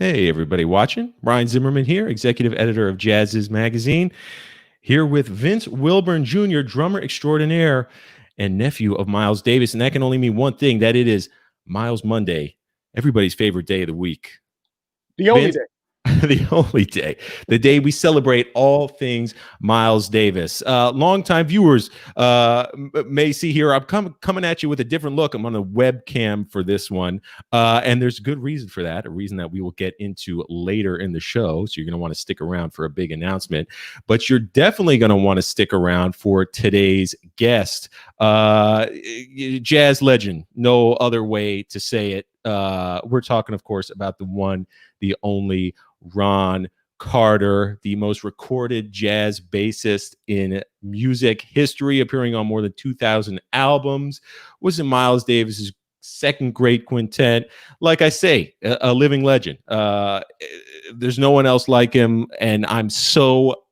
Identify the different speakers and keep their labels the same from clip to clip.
Speaker 1: Hey, everybody watching. Ryan Zimmerman here, executive editor of Jazz's Magazine, here with Vince Wilburn Jr., drummer extraordinaire and nephew of Miles Davis. And that can only mean one thing, that it is Miles Monday, everybody's favorite day of the week.
Speaker 2: The only day.
Speaker 1: The only day, the day we celebrate all things Miles Davis. Longtime viewers may see here, I'm coming at you with a different look. I'm on a webcam for this one. And there's a good reason for that, a reason that we will get into later in the show. So you're going to want to stick around for a big announcement. But you're definitely going to want to stick around for today's guest. Jazz legend, no other way to say it. We're talking, of course, about the one, the only Ron Carter, the most recorded jazz bassist in music history, appearing on more than 2,000 albums, was in Miles Davis's second great quintet. Like I say, a living legend. There's no one else like him, and I'm so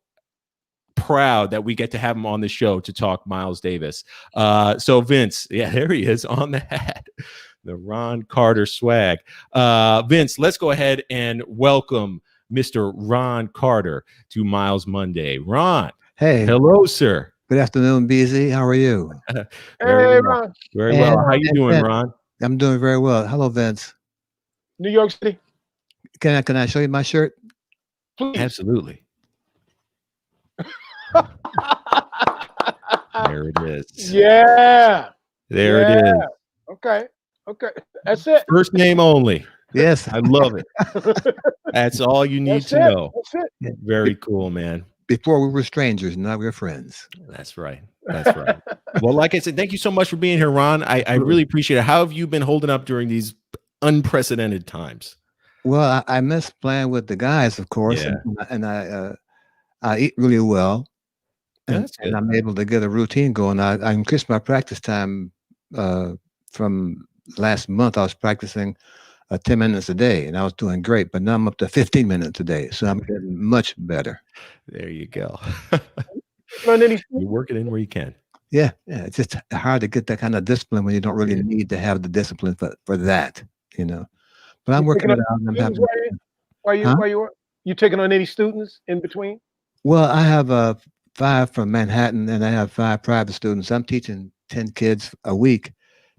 Speaker 1: proud that we get to have him on the show to talk Miles Davis. So Vince, yeah, there he is on the hat. The Ron Carter swag. Vince, let's go ahead and welcome Mr. Ron Carter to Miles Monday. Ron.
Speaker 3: Hey.
Speaker 1: Hello, sir.
Speaker 3: Good afternoon, BZ. How are you?
Speaker 2: Hey, Ron.
Speaker 1: Very well. How you doing, Ron?
Speaker 3: I'm doing very well. Hello, Vince.
Speaker 2: New York City.
Speaker 3: Can I show you my shirt?
Speaker 2: Please.
Speaker 1: Absolutely. There it is.
Speaker 2: Yeah.
Speaker 1: There it is.
Speaker 2: Okay. That's it.
Speaker 1: First name only.
Speaker 3: Yes.
Speaker 1: I love it. That's all you need to know.
Speaker 2: That's it.
Speaker 1: Very cool, man.
Speaker 3: Before we were strangers, now we're friends.
Speaker 1: That's right. That's right. Well, like I said, thank you so much for being here, Ron. I really appreciate it. How have you been holding up during these unprecedented times?
Speaker 3: Well, I miss playing with the guys, of course,
Speaker 1: Yeah.
Speaker 3: and I eat really well, and I'm able to get a routine going. I increased my practice time from last month. I was practicing 10 minutes a day, and I was doing great. But now I'm up to 15 minutes a day, so I'm getting much better.
Speaker 1: There you go.
Speaker 2: You
Speaker 1: work it in where you can.
Speaker 3: Yeah. It's just hard to get that kind of discipline when you don't really need to have the discipline for that, But I'm working it out. And I'm happy.
Speaker 2: Why you taking on any students in between?
Speaker 3: Well, I have 5 from Manhattan, and I have 5 private students. I'm teaching 10 kids a week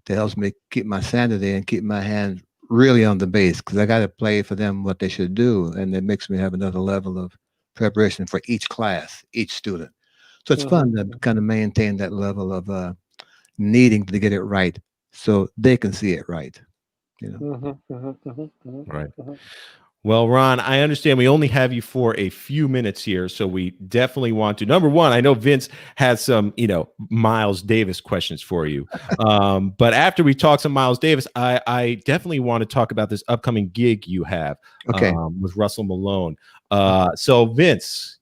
Speaker 3: to help me keep my sanity and keep my hand really on the bass, because I got to play for them what they should do, and it makes me have another level of preparation for each class, each student. So it's fun to kind of maintain that level of needing to get it right so they can see it right.
Speaker 1: Right. Well, Ron, I understand we only have you for a few minutes here, so we definitely want to. Number one, I know Vince has some, Miles Davis questions for you. But after we talk some Miles Davis, I definitely want to talk about this upcoming gig you have with Russell Malone. So Vince,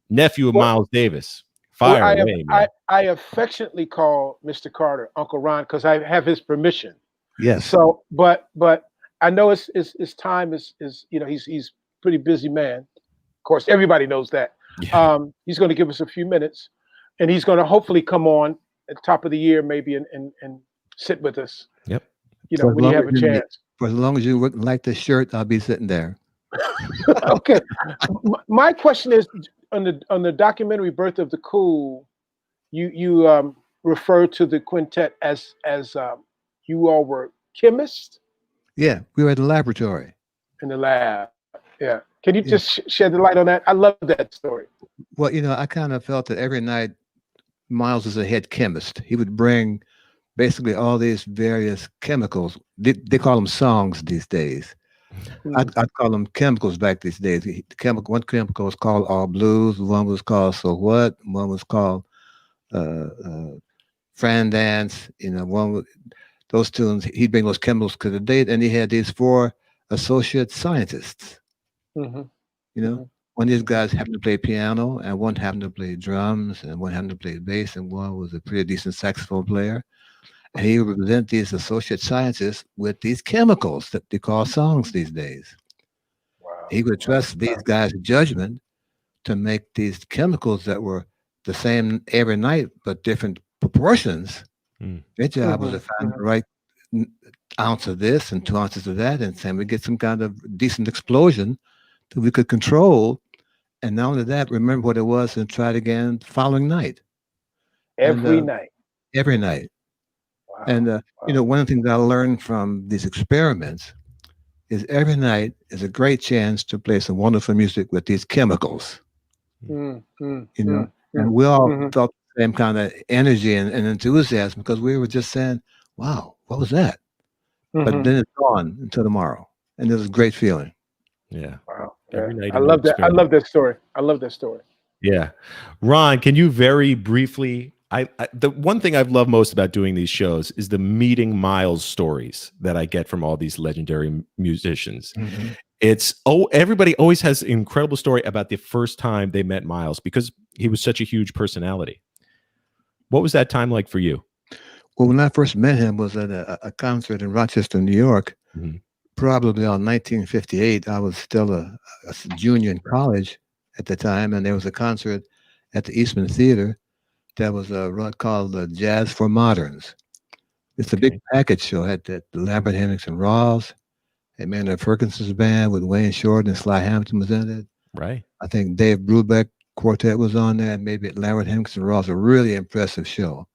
Speaker 1: nephew of Miles Davis. Fire away, man.
Speaker 2: I affectionately call Mr. Carter Uncle Ron because I have his permission.
Speaker 3: Yes.
Speaker 2: So, but I know his time is he's pretty busy man. Of course, everybody knows that. Yeah. He's going to give us a few minutes, and he's going to hopefully come on at the top of the year maybe and sit with us.
Speaker 1: Yep.
Speaker 2: When you have a chance.
Speaker 3: For as long as you wouldn't like the shirt, I'll be sitting there.
Speaker 2: Okay. My question is on the documentary Birth of the Cool, you refer to the quintet as you all were chemists.
Speaker 3: Yeah, we were at the laboratory.
Speaker 2: In the lab, yeah. Can you just shed the light on that? I love that story.
Speaker 3: Well, I kind of felt that every night Miles was a head chemist. He would bring basically all these various chemicals. They call them songs these days. I'd call them chemicals back these days. One chemical was called All Blues. One was called So What. One was called Fran Dance. Those tunes, he'd bring those chemicals to the date, and he had these 4 associate scientists. One of these guys happened to play piano, and one happened to play drums, and one happened to play bass, and one was a pretty decent saxophone player. And he would present these associate scientists with these chemicals that they call songs these days. Wow. He would trust these guys' judgment to make these chemicals that were the same every night, but different proportions. Their job was to find the right ounce of this and 2 ounces of that, and saying we get some kind of decent explosion that we could control. And not only that, remember what it was and try it again the following night.
Speaker 2: Every night.
Speaker 3: Every night.
Speaker 2: Wow.
Speaker 3: And,
Speaker 2: Wow.
Speaker 3: one of the things I learned from these experiments is every night is a great chance to play some wonderful music with these chemicals. And we all felt the same kind of energy and enthusiasm because we were just saying, wow, what was that? But then it's gone until tomorrow. And it was a great feeling.
Speaker 1: Yeah.
Speaker 2: Wow.
Speaker 1: Every night
Speaker 2: I love that. I love that story. I love that story.
Speaker 1: Yeah. Ron, can you very briefly, the one thing I've loved most about doing these shows is the meeting Miles stories that I get from all these legendary musicians. It's, everybody always has an incredible story about the first time they met Miles because he was such a huge personality. What was that time like for you?
Speaker 3: Well, when I first met him was at a concert in Rochester, New York, probably on 1958. I was still a junior in college at the time, and there was a concert at the Eastman Theater that was called Jazz for Moderns. It's a big package show. Had the Lambert Hendricks and Ross, and Maynard Ferguson's band with Wayne Shorten and Sly Hamilton was in it.
Speaker 1: Right.
Speaker 3: I think Dave Brubeck Quartet was on there, and maybe Lambert Hendricks and Ross. A really impressive show.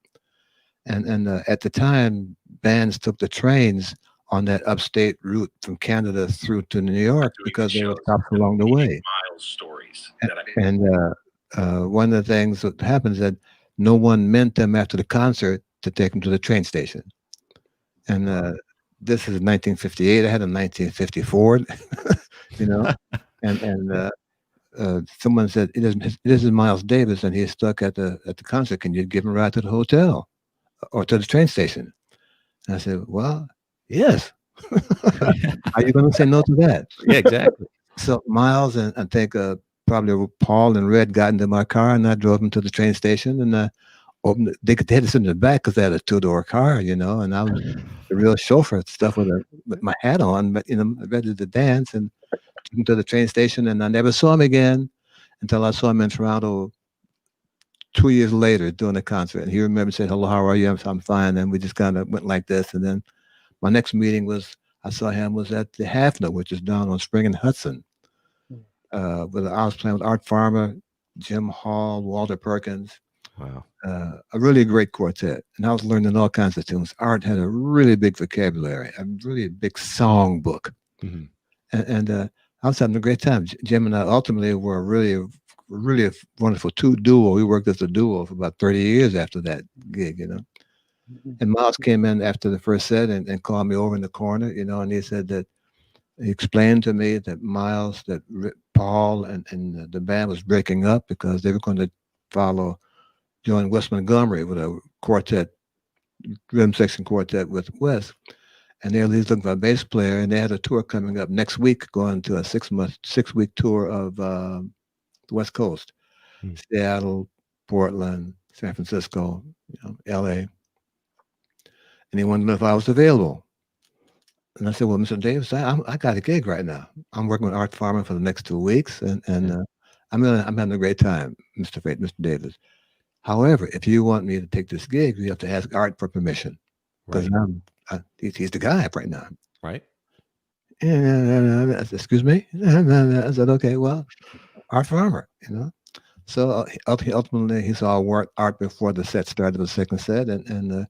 Speaker 3: And at the time, bands took the trains on that upstate route from Canada through to New York because there were stops along the way.
Speaker 1: Miles stories.
Speaker 3: And one of the things that happens is that no one meant them after the concert to take them to the train station. And this is 1958. I had a 1954, and someone said, it isn't Miles Davis, and he's stuck at the concert. Can you give him a ride to the hotel or to the train station? And I said, well, yes. Are you going to say no to that?
Speaker 1: Yeah, exactly.
Speaker 3: So Miles and I think probably Paul and Red got into my car, and I drove them to the train station, and opened. They had to sit in the back because they had a 2-door car, and I was the real chauffeur stuff with my hat on, but ready to dance, and took him to the train station, and I never saw him again until I saw him in Toronto 2 years later doing a concert. And he remembered saying, "Hello, how are you?" I'm fine. And we just kind of went like this. And then my next meeting I saw him was at the Hafner, which is down on Spring and Hudson. I was playing with Art Farmer, Jim Hall, Walter Perkins.
Speaker 1: Wow.
Speaker 3: A really great quartet. And I was learning all kinds of tunes. Art had a really big vocabulary, a really big song book. And I was having a great time. Jim and I ultimately were really a wonderful duo. We worked as a duo for about 30 years after that gig, And Miles came in after the first set and called me over in the corner, and he said that he explained to me that Miles, that Paul and the band was breaking up because they were going to join Wes Montgomery with a quartet, rhythm section quartet with Wes. And he's looking for a bass player, and they had a tour coming up next week, going to a 6-week tour of the West Coast, Seattle, Portland, San Francisco, LA. And he wanted to know if I was available. And I said, well, Mr. Davis, I got a gig right now. I'm working with Art Farmer for the next 2 weeks, and I'm having a great time, Mr. Davis. However, if you want me to take this gig, you have to ask Art for permission, because he's the guy right now.
Speaker 1: Right.
Speaker 3: And excuse me? I said, okay, well, Art Farmer, So ultimately, he saw Art before the set started, the second set, and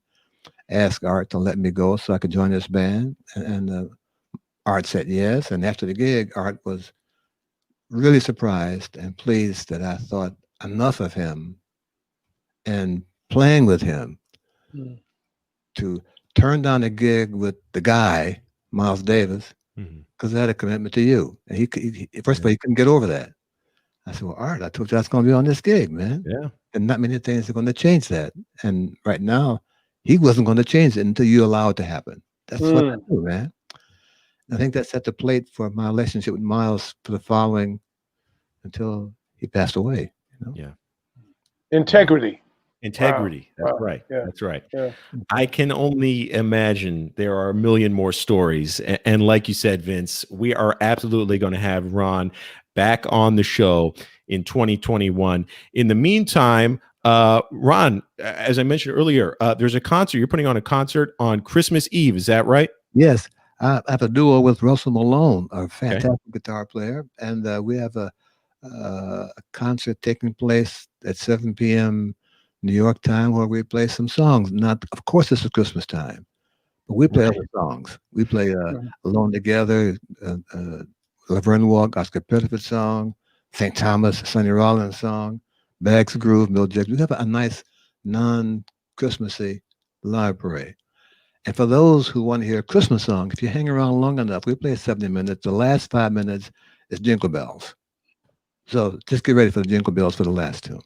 Speaker 3: asked Art to let me go so I could join his band. And Art said yes. And after the gig, Art was really surprised and pleased that I thought enough of him and playing with him to turn down a gig with the guy, Miles Davis, because I had a commitment to you. And he first of all, he couldn't get over that. I said, well, Art, I told you I was going to be on this gig, man. Yeah. And not many things are going to change that. And right now, he wasn't going to change it until you allow it to happen. That's what I do, man. I think that set the plate for my relationship with Miles for the following until he passed away.
Speaker 1: Yeah.
Speaker 2: Integrity.
Speaker 1: Integrity. Wow. That's right. Yeah. That's right. Yeah. I can only imagine there are a million more stories. And like you said, Vince, we are absolutely going to have Ron back on the show in 2021. In the meantime, Ron, as I mentioned earlier, there's a concert. You're putting on a concert on Christmas Eve. Is that right?
Speaker 3: Yes, I have a duo with Russell Malone, a
Speaker 1: Okay.
Speaker 3: fantastic guitar player, and we have a concert taking place at 7 p.m. New York time where we play some songs. Not, of course, this is Christmas time, but we play
Speaker 1: Right.
Speaker 3: other songs. We play "Alone Together," Laverne Walk, Oscar Pettiford song, St. Thomas, Sonny Rollins song, Bags of Groove, Mill Jackson. We have a nice non-Christmassy live parade. And for those who want to hear a Christmas song, if you hang around long enough, we play 70 minutes. The last 5 minutes is Jingle Bells. So just get ready for the Jingle Bells for the last two.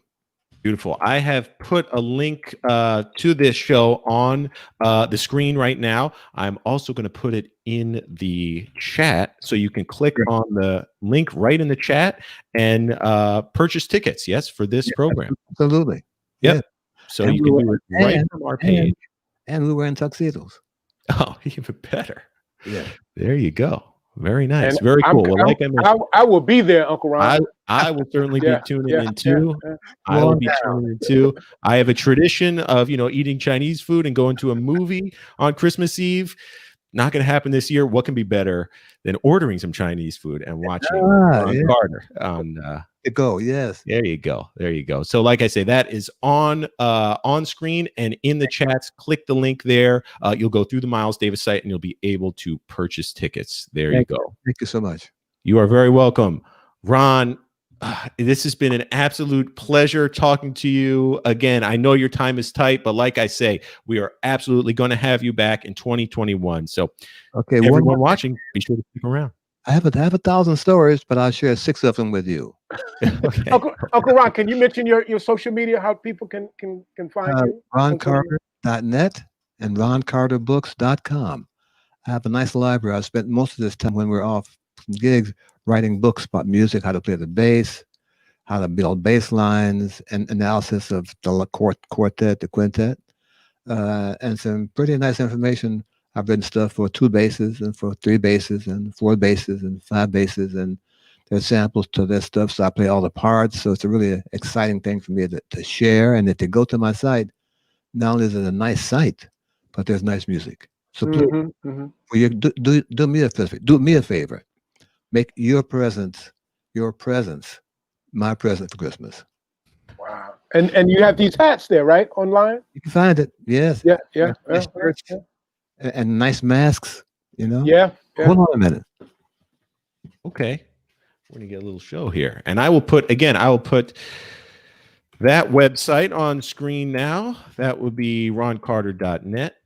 Speaker 1: Beautiful. I have put a link to this show on the screen right now. I'm also going to put it in the chat, so you can click on the link right in the chat and purchase tickets. Yes, for this program.
Speaker 3: Absolutely.
Speaker 1: Yep.
Speaker 3: Yeah.
Speaker 1: So you can do it right from our page.
Speaker 3: And we were in tuxedos.
Speaker 1: Oh, even better.
Speaker 3: Yeah.
Speaker 1: There you go. Very nice.
Speaker 2: And
Speaker 1: Very cool. Well, like I mentioned,
Speaker 2: I will be there, Uncle Ron.
Speaker 1: I will certainly be tuning in too. I will be tuning in too. I have a tradition of, eating Chinese food and going to a movie on Christmas Eve. Not going to happen this year. What can be better than ordering some Chinese food and watching Ron Carter on
Speaker 3: Yes.
Speaker 1: There you go. There you go. So like I say, that is on screen and in the chats. Click the link there. You'll go through the Miles Davis site and you'll be able to purchase tickets. There you go.
Speaker 3: Thank you so much.
Speaker 1: You are very welcome. Ron, this has been an absolute pleasure talking to you again. I know your time is tight, but like I say, we are absolutely going to have you back in 2021. So everyone watching, be sure to stick around.
Speaker 3: I have 1,000 stories, but I'll share 6 of them with you.
Speaker 2: Okay. Uncle Ron, can you mention your social media, how people can find you?
Speaker 3: RonCarter.net and RonCarterBooks.com. I have a nice library. I spent most of this time when we're off from gigs writing books about music, how to play the bass, how to build bass lines, and analysis of the quartet, the quintet, and some pretty nice information. I've written stuff for 2 basses and for 3 basses and 4 basses and 5 basses, and there's samples to this stuff. So I play all the parts. So it's a really exciting thing for me to share. And if they go to my site, not only is it a nice site, but there's nice music. So please, will you do me a favor. Do me a favor. Make your presence my present for Christmas.
Speaker 2: Wow. And you have these hats there, right? Online?
Speaker 3: You can find it. Yes.
Speaker 2: Yeah.
Speaker 3: Nice shirts and nice masks,
Speaker 2: Yeah.
Speaker 3: Hold on a minute.
Speaker 1: Okay. We're going to get a little show here. And I will put that website on screen now. That would be roncarter.net.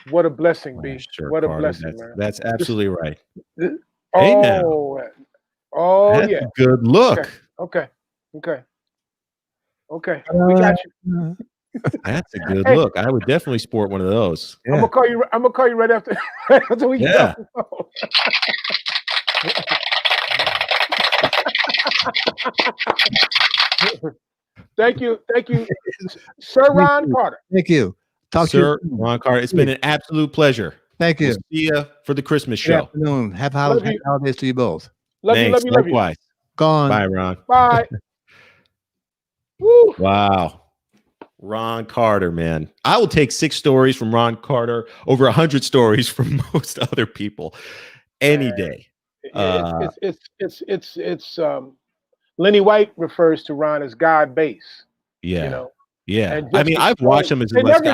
Speaker 2: What a blessing, B. What a blessing, man.
Speaker 1: That's absolutely right.
Speaker 2: Hey,
Speaker 1: now.
Speaker 2: That's
Speaker 1: a good look.
Speaker 2: Okay. We got you.
Speaker 1: That's a good look. I would definitely sport one of those.
Speaker 2: Yeah. I'm gonna call you right after we get off the phone. Thank you, Sir Ron Carter.
Speaker 3: Thank you.
Speaker 1: Sir Ron Carter. It's been an absolute pleasure.
Speaker 3: Thank you.
Speaker 1: We'll see you for the Christmas show.
Speaker 3: Good afternoon. Happy holidays to you both.
Speaker 2: Love you.
Speaker 1: Likewise.
Speaker 3: Gone.
Speaker 1: Bye, Ron.
Speaker 2: Bye. Woo.
Speaker 1: Wow. Ron Carter, man. I will take 6 stories from Ron Carter over 100 stories from most other people any day.
Speaker 2: It's Lenny White refers to Ron as God bass.
Speaker 1: Yeah. Yeah. I mean, I've watched him as a lesson.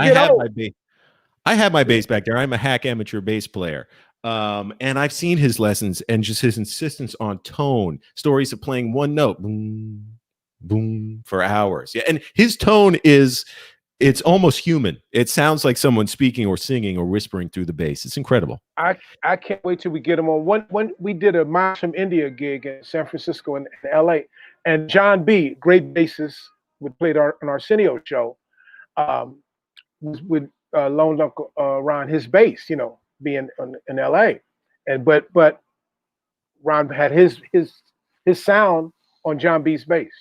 Speaker 1: I have my bass back there. I'm a hack amateur bass player. And I've seen his lessons and just his insistence on tone, stories of playing one note, boom, boom, for hours. Yeah. And his tone it's almost human. It sounds like someone speaking or singing or whispering through the bass. It's incredible.
Speaker 2: I can't wait till we get him on. When we did a Miles from India gig in San Francisco and LA, and John B., great bassist, would play on our Arsenio show, would loan Uncle Ron his bass, being in LA. But Ron had his sound on John B.'s bass,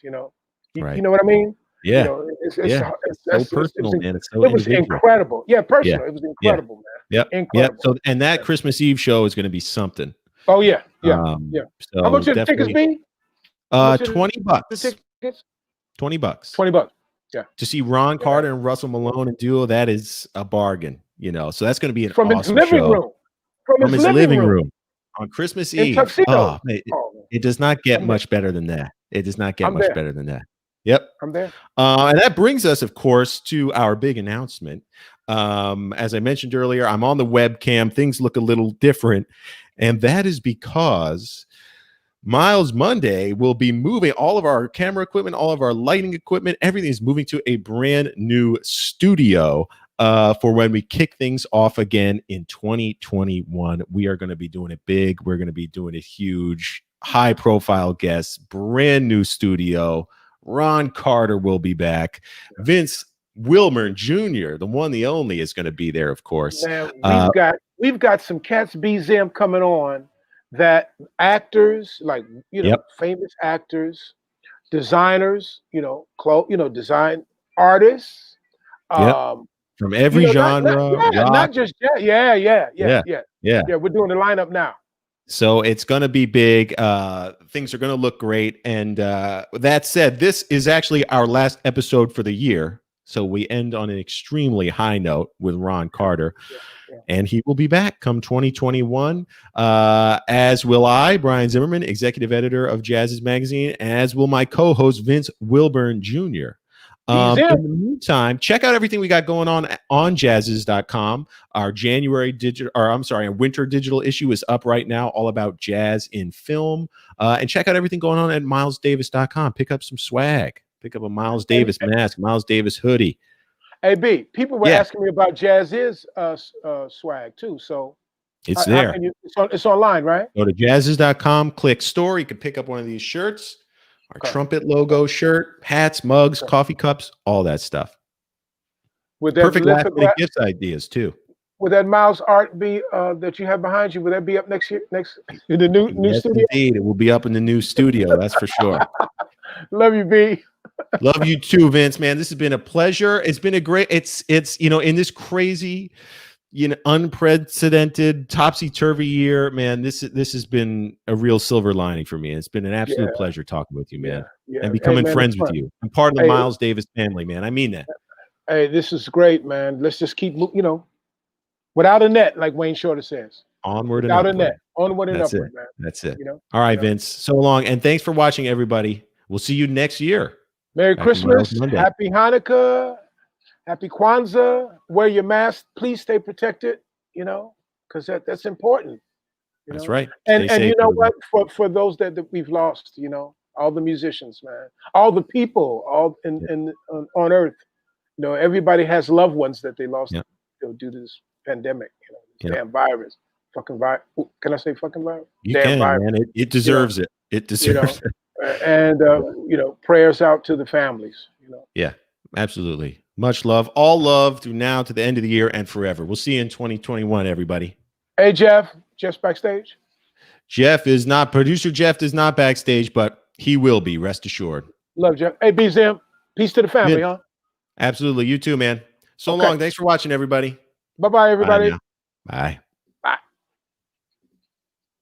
Speaker 1: Right.
Speaker 2: You know what I mean?
Speaker 1: Yeah.
Speaker 2: It's
Speaker 1: so personal, man. It's so
Speaker 2: it was incredible. Yeah, personal. Yeah. It was incredible, man.
Speaker 1: Yep.
Speaker 2: Incredible.
Speaker 1: Yep. So, and that Christmas Eve show is going to be something.
Speaker 2: Oh yeah.
Speaker 1: So
Speaker 2: how much are the tickets be?
Speaker 1: $20.
Speaker 2: The tickets?
Speaker 1: $20.
Speaker 2: $20.
Speaker 1: To see Ron Carter and Russell Malone and duo, that is a bargain, you know. So that's going to be an
Speaker 2: from
Speaker 1: awesome
Speaker 2: his living
Speaker 1: show.
Speaker 2: room.
Speaker 1: From his living room on Christmas
Speaker 2: in
Speaker 1: Eve.
Speaker 2: tuxedo.
Speaker 1: Oh, it does not get much better than that. It does not get much better than that. Yep.
Speaker 2: I'm there.
Speaker 1: And that brings us, of course, to our big announcement. As I mentioned earlier, I'm on the webcam. Things look a little different. And that is because Miles Monday will be moving all of our camera equipment, all of our lighting equipment. Everything is moving to a brand new studio for when we kick things off again in 2021. We are going to be doing it big. We're going to be doing it huge, high profile guests, brand new studio. Ron Carter will be back. Vince Wilburn Jr., the one, the only, is going to be there, of course.
Speaker 2: Man, we've got some cats BZM coming on that actors, like, you know, famous actors, designers, you know, design artists,
Speaker 1: from every genre,
Speaker 2: not just yeah. We're doing the lineup now.
Speaker 1: So it's going to be big. Things are going to look great. And that said, this is actually our last episode for the year. So we end on an extremely high note with Ron Carter. And he will be back come 2021, as will I, Brian Zimmerman, executive editor of Jazz's Magazine, as will my co-host, Vince Wilburn Jr. In the meantime, check out everything we got going on jazzes.com. Our winter digital issue is up right now, all about jazz in film. And check out everything going on at milesdavis.com. Pick up some swag. Pick up a Miles Davis mask, Miles Davis hoodie.
Speaker 2: Hey, B, people were asking me about Jazz's swag too. So
Speaker 1: it's there.
Speaker 2: It's online, right?
Speaker 1: Go to jazzes.com, click store. You can pick up one of these shirts. Our trumpet logo shirt, hats, mugs, coffee cups, all that stuff.
Speaker 2: With that
Speaker 1: perfect last minute gift ideas too.
Speaker 2: Would that Miles art be that you have behind you? Would that be up next year? Next in the new studio?
Speaker 1: Indeed, it will be up in the new studio. That's for sure.
Speaker 2: Love you, B.
Speaker 1: Love you too, Vince. Man, this has been a pleasure. It's been a great. It's you know, in this crazy, you know, unprecedented, topsy-turvy year, man, this has been a real silver lining for me. It's been an absolute pleasure talking with you, man, and becoming friends with you. I'm part of the Miles Davis family, man. I mean that.
Speaker 2: Hey, this is great, man. Let's just keep, you know, without a net, like Wayne Shorter says.
Speaker 1: Onward and
Speaker 2: without
Speaker 1: upward.
Speaker 2: a net. Onward and
Speaker 1: That's
Speaker 2: upward,
Speaker 1: it.
Speaker 2: man.
Speaker 1: That's it.
Speaker 2: You know?
Speaker 1: All right, Vince. So long, and thanks for watching, everybody. We'll see you next year.
Speaker 2: Merry Christmas, Happy Hanukkah, Happy Kwanzaa. Wear your mask. Please stay protected. You know, because that's important.
Speaker 1: That's right.
Speaker 2: And you know what? For those that we've lost, you know, all the musicians, man, all the people, all on Earth, you know, everybody has loved ones that they lost, you know, due to this pandemic. You know, this damn virus, fucking virus. Can I say fucking virus?
Speaker 1: You damn can, virus. Man. It deserves it. It deserves it.
Speaker 2: And you know, prayers out to the families. You know.
Speaker 1: Yeah, absolutely. Much love, all love through now to the end of the year and forever. We'll see you in 2021, everybody.
Speaker 2: Hey, Jeff's backstage.
Speaker 1: Producer Jeff is not backstage, but he will be, rest assured.
Speaker 2: Love Jeff. Hey, BZM, peace to the family, huh?
Speaker 1: Absolutely. You too, man. So long. Thanks for watching, everybody.
Speaker 2: Bye-bye, everybody.
Speaker 1: Bye.